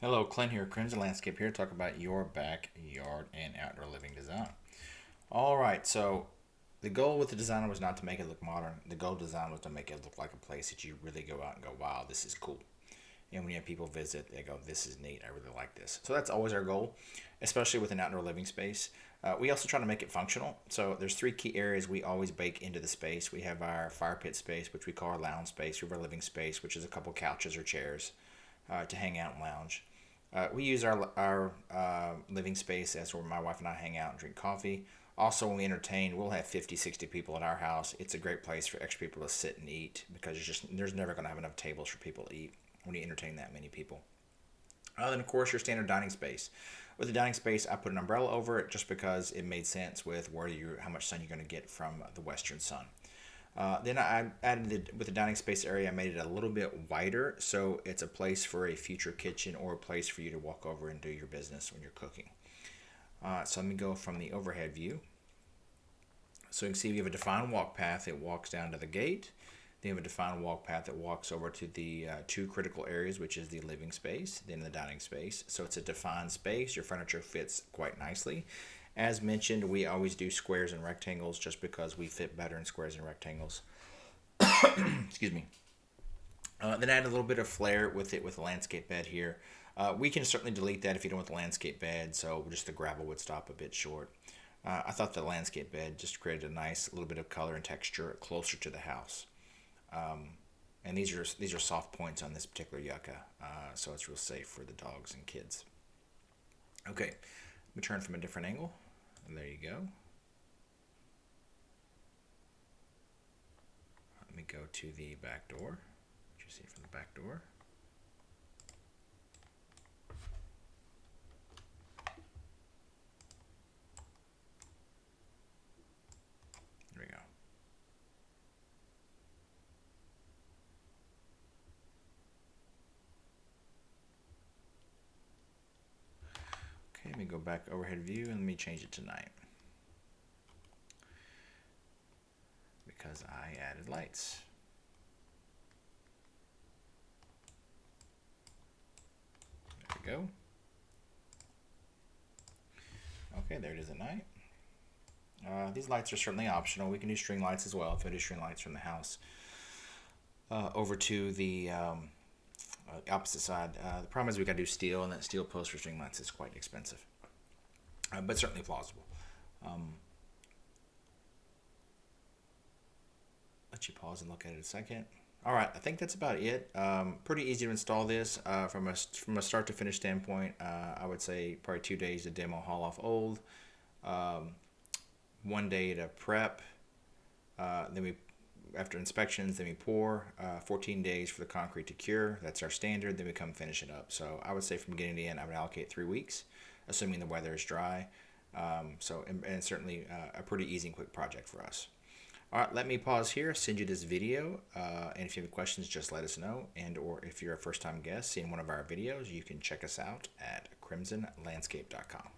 Hello, Clint here, Crimson Landscape here, to talk about your backyard and outdoor living design. All right, so the goal with the design was not to make it look modern. The goal of design was to make it look like a place that you really go out and go, wow, this is cool. And when you have people visit, they go, this is neat, I really like this. So that's always our goal, especially with an outdoor living space. We also try to make it functional. So there's three key areas we always bake into the space. We have our fire pit space, which we call our lounge space. We have our living space, which is a couple couches or chairs to hang out and lounge. We use our living space as where my wife and I hang out and drink coffee. Also, when we entertain, we'll have 50, 60 people at our house. It's a great place for extra people to sit and eat because there's never going to have enough tables for people to eat when you entertain that many people. Then, of course, your standard dining space. With the dining space, I put an umbrella over it just because it made sense with how much sun you're going to get from the western sun. Then I added with the dining space area, I made it a little bit wider so it's a place for a future kitchen or a place for you to walk over and do your business when you're cooking. So let me go from the overhead view. So you can see we have a defined walk path that walks down to the gate. Then we have a defined walk path that walks over to the two critical areas, which is the living space, then the dining space. So it's a defined space. Your furniture fits quite nicely. As mentioned, we always do squares and rectangles just because we fit better in squares and rectangles. Excuse me. Then add a little bit of flair with it with a landscape bed here. We can certainly delete that if you don't want the landscape bed, so just the gravel would stop a bit short. I thought the landscape bed just created a nice little bit of color and texture closer to the house. And these are soft points on this particular yucca, so it's real safe for the dogs and kids. Okay, let me turn from a different angle. And there you go. Let me go to the back door. What you see from the back door. There we go. Okay, let me go back overhead view and let me change it to night. Because I added lights. There we go. Okay, there it is at night. These lights are certainly optional. We can do string lights as well if I do string lights from the house. Over to the opposite side. The problem is we got to do steel, and that steel post for string lights is quite expensive, but certainly plausible. Let you pause and look at it a second. All right, I think that's about it. Pretty easy to install this from a start to finish standpoint. I would say probably 2 days to demo, haul off old, 1 day to prep. Then we, after inspections, then we pour. 14 days for the concrete to cure. That's our standard. Then we come finish it up. So I would say from beginning to end, I would allocate 3 weeks, assuming the weather is dry. And certainly a pretty easy and quick project for us. All right, let me pause here, send you this video, and if you have questions, just let us know. And or if you're a first-time guest seeing one of our videos, you can check us out at crimsonlandscape.com.